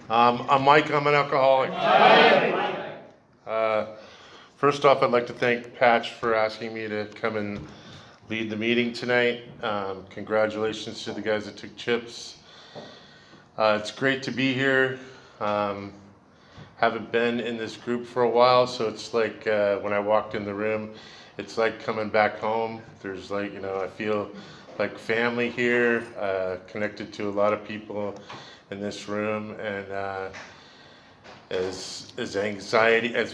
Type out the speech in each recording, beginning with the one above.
I'm Mike, I'm an alcoholic. Uh, First off, I'd like to thank Patch for asking me to come and lead the meeting tonight. Congratulations to the guys that took chips. It's great to be here. Haven't been in this group for a while, so it's like when I walked in the room, it's like coming back home. There's like, I feel like family here, connected to a lot of people in this room, and as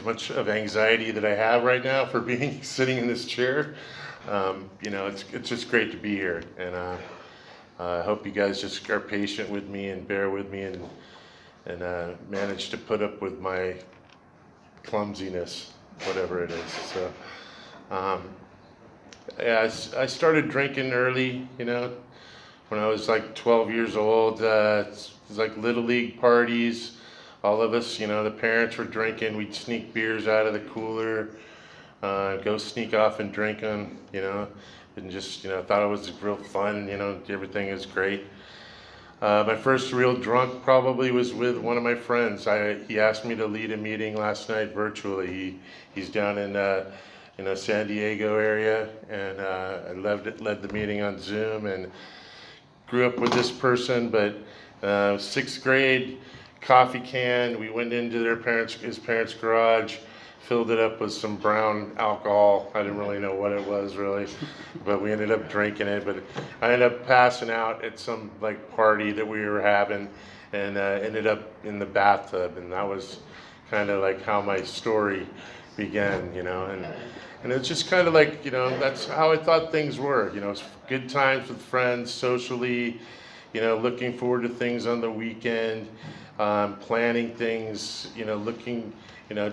much of anxiety that I have right now for being sitting in this chair, it's just great to be here, and I hope you guys just are patient with me and bear with me and manage to put up with my clumsiness, whatever it is. So, yeah, I started drinking early, when I was like 12 years old. It was like Little League parties. All of us, the parents were drinking. We'd sneak beers out of the cooler, go sneak off and drink them, and just, thought it was real fun, everything is great. My first real drunk probably was with one of my friends. He asked me to lead a meeting last night virtually. He's down in San Diego area, and I led the meeting on Zoom and grew up with this person. But sixth grade, coffee can. We went into his parents' garage, filled it up with some brown alcohol. I didn't really know what it was really, but we ended up drinking it. But I ended up passing out at some like party that we were having, and ended up in the bathtub. And that was kind of like how my story began, and it's just kind of like, that's how I thought things were. It's good times with friends, socially, looking forward to things on the weekend, planning things,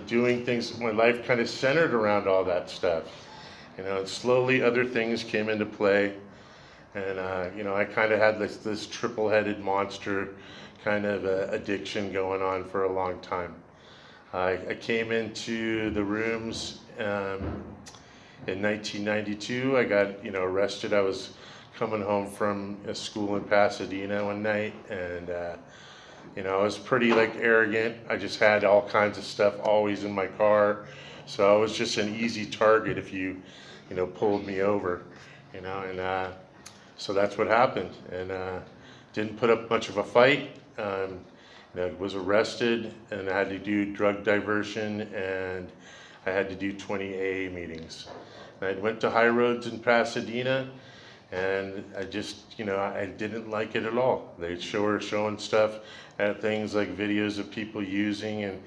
doing things. My life kind of centered around all that stuff. And slowly other things came into play. And, I kind of had this triple-headed monster kind of addiction going on for a long time. I came into the rooms in 1992. I got, arrested. I was coming home from a school in Pasadena one night, and I was pretty like arrogant. I just had all kinds of stuff always in my car, so I was just an easy target if you, pulled me over, and so that's what happened, and didn't put up much of a fight. Was arrested, and I had to do drug diversion, and I had to do 20 AA meetings. And I went to High Roads in Pasadena, and I just, I didn't like it at all. They were showing stuff, things like videos of people using, and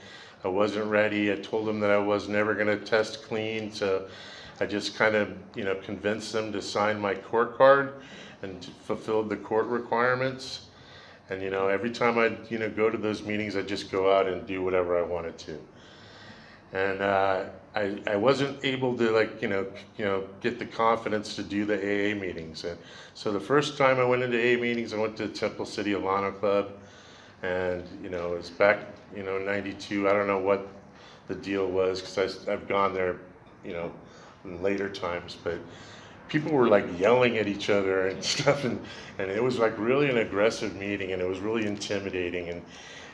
I wasn't ready. I told them that I was never going to test clean, so I just kind of, convinced them to sign my court card and fulfilled the court requirements. And every time I'd go to those meetings, I'd just go out and do whatever I wanted to. And I wasn't able to get the confidence to do the AA meetings. And so the first time I went into AA meetings, I went to Temple City Alano Club, and it was back in 92. I don't know what the deal was, because I've gone there in later times, but people were like yelling at each other and stuff, and it was like really an aggressive meeting, and it was really intimidating, and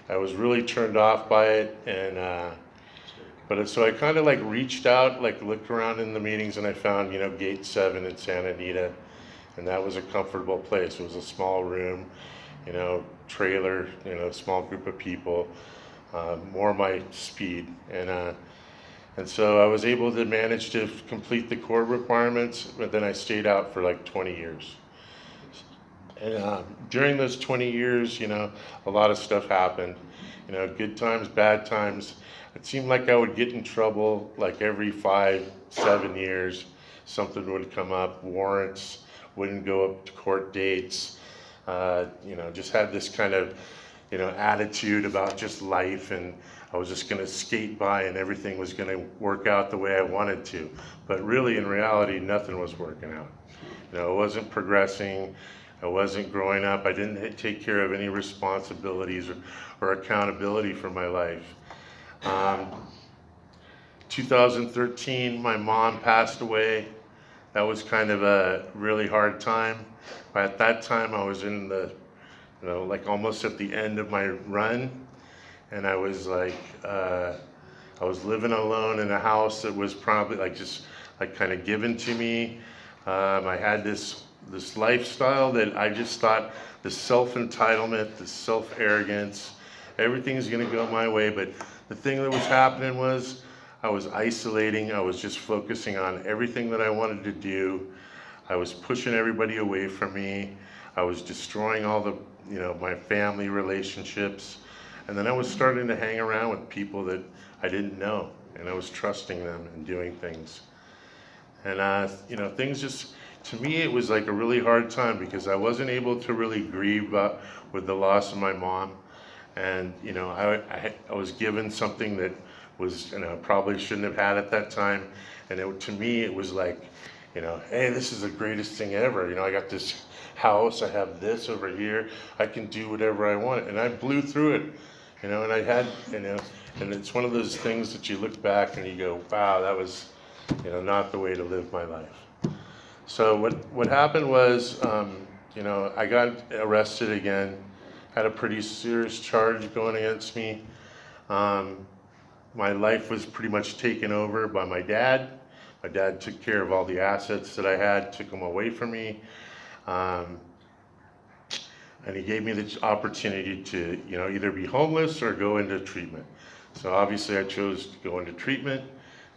I was really turned off by it. And so I kind of like reached out, like looked around in the meetings, and I found Gate 7 in Santa Anita, and that was a comfortable place. It was a small room, trailer, small group of people, more my speed, and so I was able to manage to complete the court requirements, but then I stayed out for like 20 years. And during those 20 years, a lot of stuff happened. Good times, bad times. It seemed like I would get in trouble like every 5-7 years. Something would come up, warrants, wouldn't go up to court dates. Just had this kind of, attitude about just life, and I was just going to skate by and everything was going to work out the way I wanted to. But really, in reality, nothing was working out. I wasn't progressing. I wasn't growing up. I didn't take care of any responsibilities or accountability for my life. 2013, my mom passed away. That was kind of a really hard time. But at that time, I was in the, like almost at the end of my run. and I was like, I was living alone in a house that was probably like just like kind of given to me. I had this lifestyle that I just thought, the self-entitlement, the self-arrogance, everything's gonna go my way. But the thing that was happening was I was isolating. I was just focusing on everything that I wanted to do. I was pushing everybody away from me. I was destroying all the, my family relationships. And then I was starting to hang around with people that I didn't know, and I was trusting them and doing things. And, things just, to me, it was like a really hard time because I wasn't able to really grieve with the loss of my mom. And, I was given something that was, probably shouldn't have had at that time. And to me, it was like, hey, this is the greatest thing ever. I got this house, I have this over here, I can do whatever I want. And I blew through it, and I had, and it's one of those things that you look back and you go, wow, that was, not the way to live my life. So what happened was, I got arrested again, had a pretty serious charge going against me. My life was pretty much taken over by my dad. My dad took care of all the assets that I had, took them away from me. And he gave me the opportunity to, either be homeless or go into treatment. So obviously I chose to go into treatment.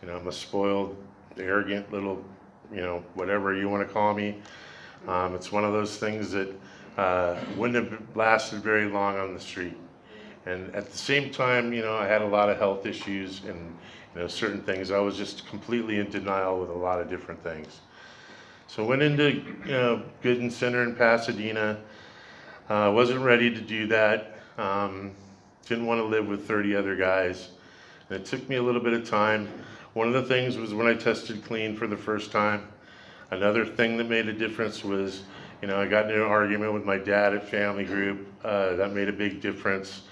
I'm a spoiled, arrogant little, whatever you want to call me. It's one of those things that wouldn't have lasted very long on the street. And at the same time, I had a lot of health issues and, certain things. I was just completely in denial with a lot of different things. So went into, Gooden Center in Pasadena. Wasn't ready to do that. Didn't want to live with 30 other guys. And it took me a little bit of time. One of the things was when I tested clean for the first time. Another thing that made a difference was, I got into an argument with my dad at family group. That made a big difference.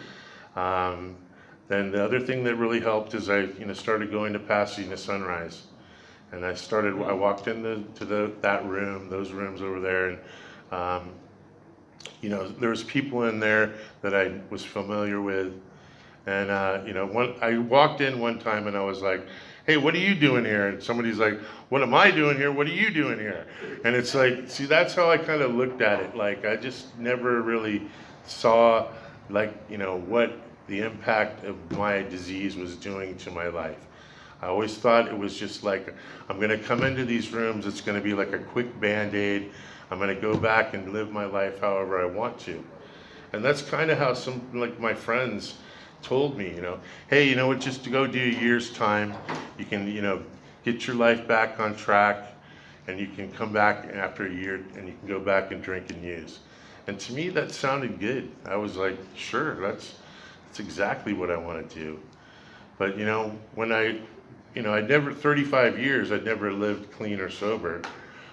Then the other thing that really helped is I, started going to Pasadena Sunrise. And I walked into that room, those rooms over there, and there was people in there that I was familiar with. And I walked in one time and I was like, hey, what are you doing here? And somebody's like, what am I doing here? What are you doing here? And it's like, see, that's how I kind of looked at it. Like, I just never really saw, like, what the impact of my disease was doing to my life. I always thought it was just like, I'm going to come into these rooms, it's going to be like a quick Band-Aid. I'm going to go back and live my life however I want to. And that's kind of how some, like my friends told me, hey, what, just to go do a year's time, you can, get your life back on track, and you can come back after a year and you can go back and drink and use. And to me, that sounded good. I was like, sure, that's exactly what I want to do. But, when I'd never, 35 years, I'd never lived clean or sober.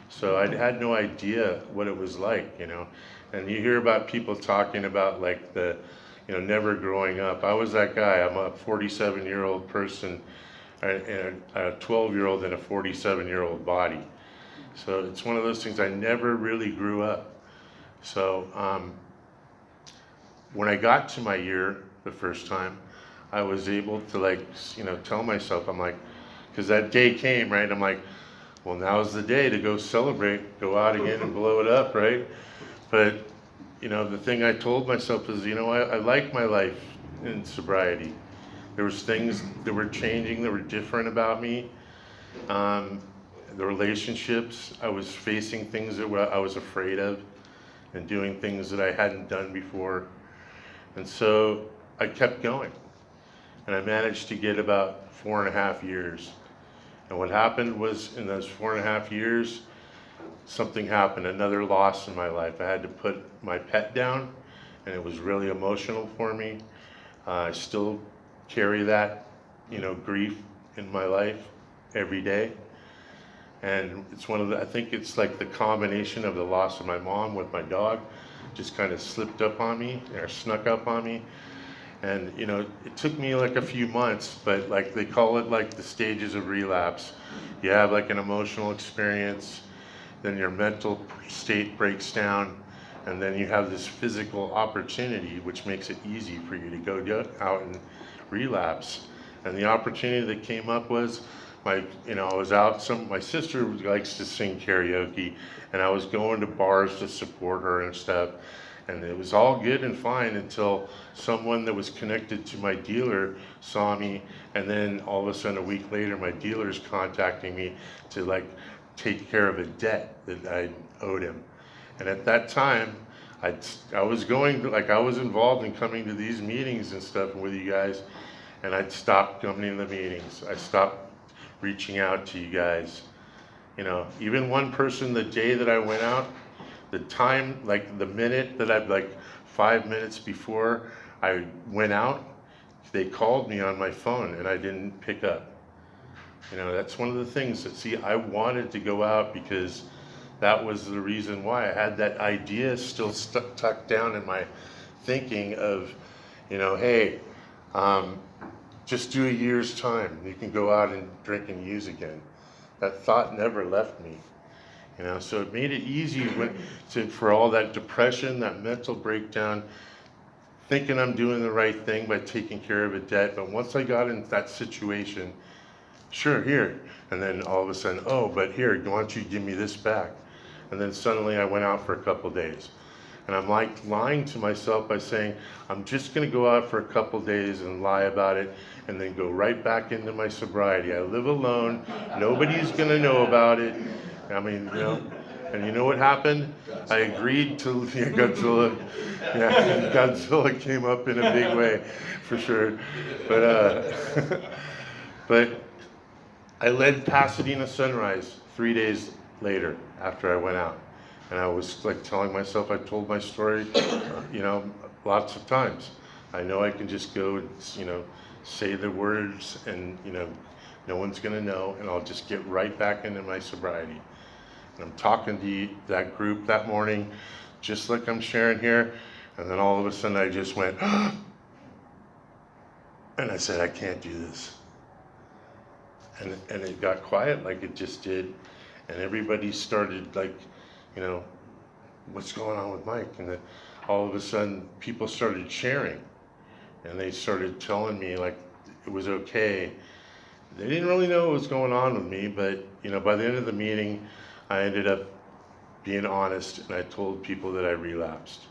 So I had no idea what it was like, And you hear about people talking about like the, never growing up. I was that guy. I'm a 47-year-old person, and a 12-year-old in a 47-year-old body. So it's one of those things, I never really grew up. So when I got to my year the first time, I was able to tell myself, I'm like, because that day came, right? I'm like, well, now's the day to go celebrate, go out again and blow it up, right? But, the thing I told myself is, I like my life in sobriety. There was things that were changing, that were different about me. The relationships, I was facing things that I was afraid of and doing things that I hadn't done before. And so I kept going. And I managed to get about 4.5 years. And what happened was, in those 4.5 years, something happened, another loss in my life. I had to put my pet down, and it was really emotional for me. I still carry that, grief in my life every day. And it's I think it's like the combination of the loss of my mom with my dog just kind of slipped up on me, or snuck up on me. And, it took me like a few months, but like they call it like the stages of relapse. You have like an emotional experience, then your mental state breaks down, And then you have this physical opportunity, which makes it easy for you to go out and relapse. And the opportunity that came up was I was out, my sister likes to sing karaoke, and I was going to bars to support her and stuff. And it was all good and fine until someone that was connected to my dealer saw me, and then all of a sudden a week later my dealer's contacting me to like take care of a debt that I owed him. And at that time, I was involved in coming to these meetings and stuff with you guys, and I'd stopped coming to the meetings. I stopped reaching out to you guys. Even one person, the day that I went out, the time, like the minute that 5 minutes before I went out, they called me on my phone and I didn't pick up. That's one of the things that, I wanted to go out because that was the reason why. I had that idea still tucked down in my thinking of, hey, just do a year's time. You can go out and drink and use again. That thought never left me. So it made it easy for all that depression, that mental breakdown, thinking I'm doing the right thing by taking care of a debt. But once I got into that situation, sure, here. And then all of a sudden, oh, but here, why don't you give me this back? And then suddenly I went out for a couple days. And I'm like lying to myself by saying, I'm just going to go out for a couple days and lie about it and then go right back into my sobriety. I live alone. Nobody's going to know about it. I mean, and you know what happened? I agreed to Godzilla. Yeah, Godzilla came up in a big way, for sure. But but I led Pasadena Sunrise 3 days later after I went out. And I was like telling myself, I told my story, lots of times. I know I can just go and, say the words and, no one's gonna know, and I'll just get right back into my sobriety. And I'm talking to that group that morning, just like I'm sharing here, and then all of a sudden I just went, and I said, I can't do this. And it got quiet like it just did, and everybody started what's going on with Mike? And then all of a sudden people started sharing, and they started telling me like it was okay. They didn't really know what was going on with me, but by the end of the meeting, I ended up being honest, and I told people that I relapsed.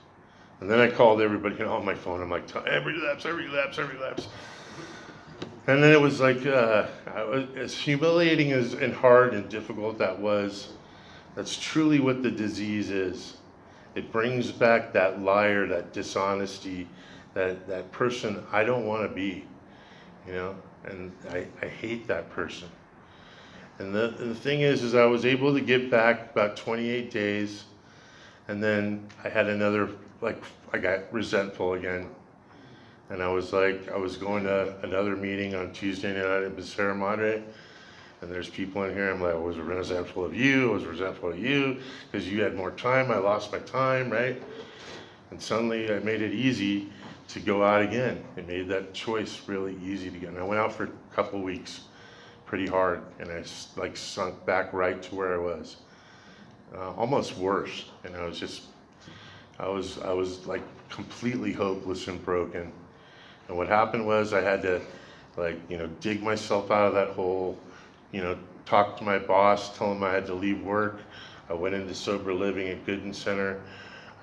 And then I called everybody on my phone. I'm like, I relapse. And then it was like, as humiliating and hard and difficult that was, that's truly what the disease is. It brings back that liar, that dishonesty, that person I don't want to be, and I hate that person. And the thing is I was able to get back about 28 days, and then I had another, I got resentful again. And I was going to another meeting on Tuesday night at Madre, and there's people in here, I'm like, I was resentful of you, because you had more time, I lost my time, right? And suddenly I made it easy to go out again. It made that choice really easy to get. And I went out for a couple weeks, pretty hard, and I sunk back right to where I was, almost worse. And I was completely hopeless and broken. And what happened was I had to dig myself out of that hole, talk to my boss, tell him I had to leave work. I went into sober living at Gooden Center.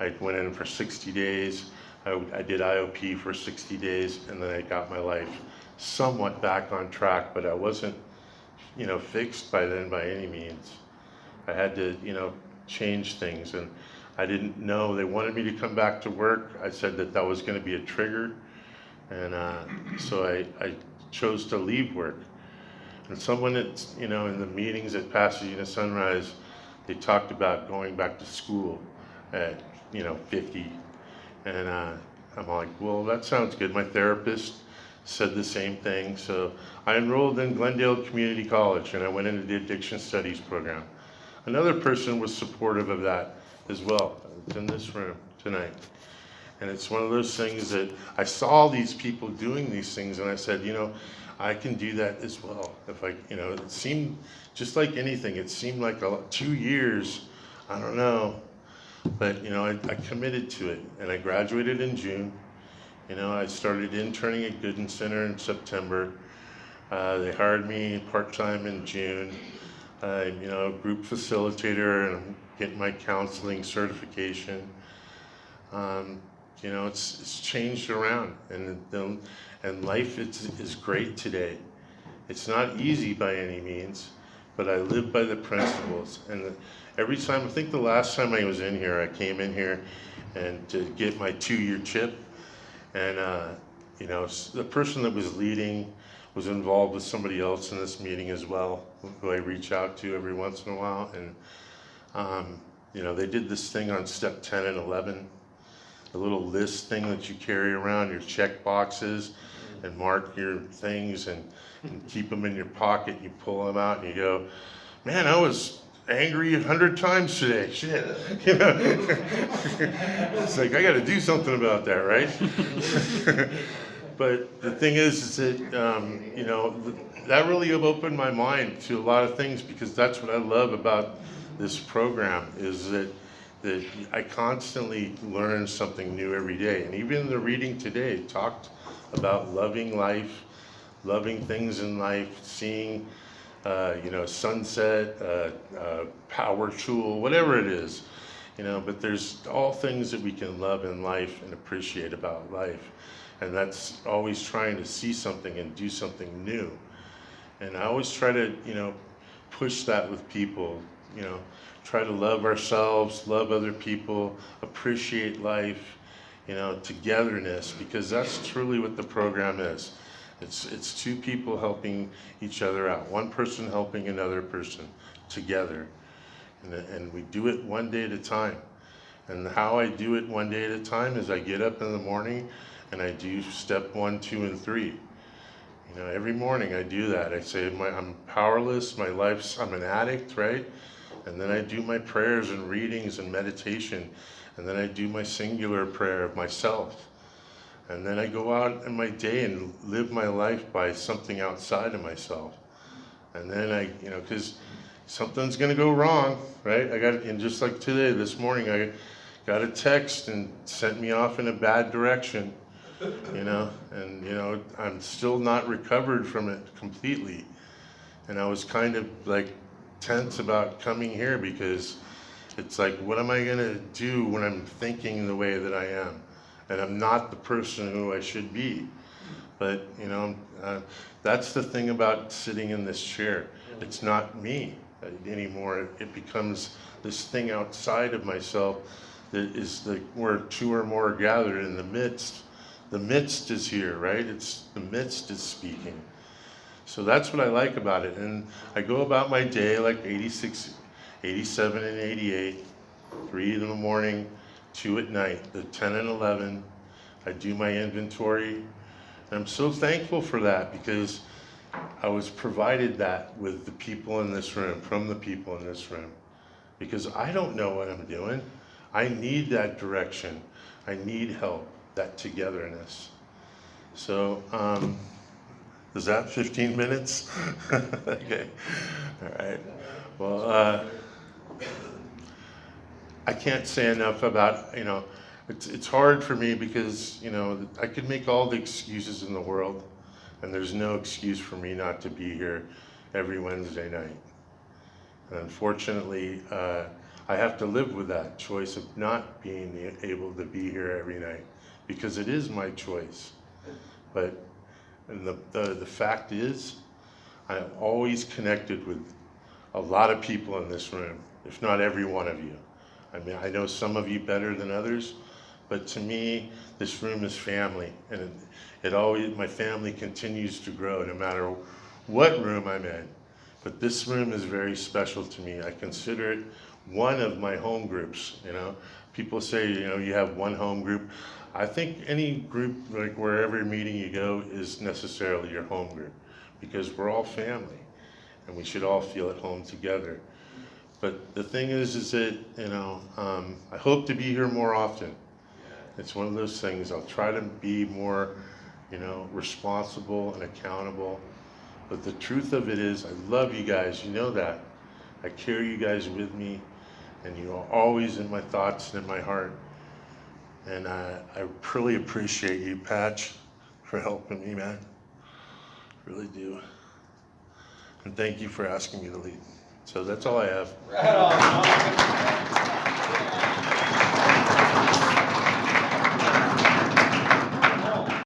I went in for 60 days. I did IOP for 60 days, and then I got my life somewhat back on track, but I wasn't, fixed by then by any means. I had to, change things, and I didn't know. They wanted me to come back to work. I said that was going to be a trigger, and so I chose to leave work. And someone that's, in the meetings at Pasadena Sunrise, they talked about going back to school at, 50. And I'm like, well, that sounds good. My therapist said the same thing. So I enrolled in Glendale Community College, and I went into the addiction studies program. Another person was supportive of that as well. It's in this room tonight. And it's one of those things that I saw these people doing these things, and I said, I can do that as well. If it seemed just like anything. It seemed like 2 years, I don't know. But, I committed to it, and I graduated in June. I started interning at Gooden Center in September. They hired me part-time in June. I'm, group facilitator, and I'm getting my counseling certification. Um, it's changed around, and life is great today. It's not easy by any means, but I live by the principles. And every time, I think the last time I was in here, I came in here and to get my 2-year chip, and the person that was leading was involved with somebody else in this meeting as well, who I reach out to every once in a while, and they did this thing on step 10 and 11, the little list thing that you carry around, your check boxes, and mark your things and keep them in your pocket. You pull them out and you go, man, I was angry 100 times today. Shit, it's like I got to do something about that, right? But the thing is that that really opened my mind to a lot of things, because that's what I love about this program, is that I constantly learn something new every day. And even the reading today talked about loving life, loving things in life, seeing, sunset, power tool, whatever it is, but there's all things that we can love in life and appreciate about life. And that's always trying to see something and do something new. And I always try to, push that with people, try to love ourselves, love other people, appreciate life, togetherness, because that's truly what the program is. It's two people helping each other out, one person helping another person together. And we do it one day at a time. And how I do it one day at a time is I get up in the morning and I do step 1, 2, and 3. Every morning I do that. I say, I'm powerless, I'm an addict, right? And then I do my prayers and readings and meditation. And then I do my singular prayer of myself. And then I go out in my day and live my life by something outside of myself. And then because something's going to go wrong, right? And just like today, this morning, I got a text and sent me off in a bad direction, and I'm still not recovered from it completely. And I was kind of like tense about coming here, because it's like, what am I going to do when I'm thinking the way that I am? And I'm not the person who I should be. But, that's the thing about sitting in this chair. It's not me anymore. It becomes this thing outside of myself that is where two or more are gathered in the midst. The midst is here, right? The midst is speaking. So that's what I like about it. And I go about my day like 86, 87, and 88, 3 in the morning, 2 at night, the 10 and 11. I do my inventory. And I'm so thankful for that, because I was provided that with the people in this room, from the people in this room. Because I don't know what I'm doing. I need that direction. I need help, that togetherness. So, is that 15 minutes? Okay. All right. Well, I can't say enough about, it's hard for me, because, I could make all the excuses in the world, and there's no excuse for me not to be here every Wednesday night. And unfortunately, I have to live with that choice of not being able to be here every night, because it is my choice. But the fact is, I'm always connected with a lot of people in this room, if not every one of you. I mean, I know some of you better than others, but to me, this room is family, and my family continues to grow no matter what room I'm in. But this room is very special to me. I consider it one of my home groups. People say, you have one home group. I think any group, like wherever meeting you go, is necessarily your home group, because we're all family, and we should all feel at home together. But the thing is that, I hope to be here more often. It's one of those things. I'll try to be more, responsible and accountable. But the truth of it is, I love you guys. You know that. I carry you guys with me. and you are always in my thoughts and in my heart. And I really appreciate you, Patch, for helping me, man. Really do. And thank you for asking me to lead. So that's all I have. Right on.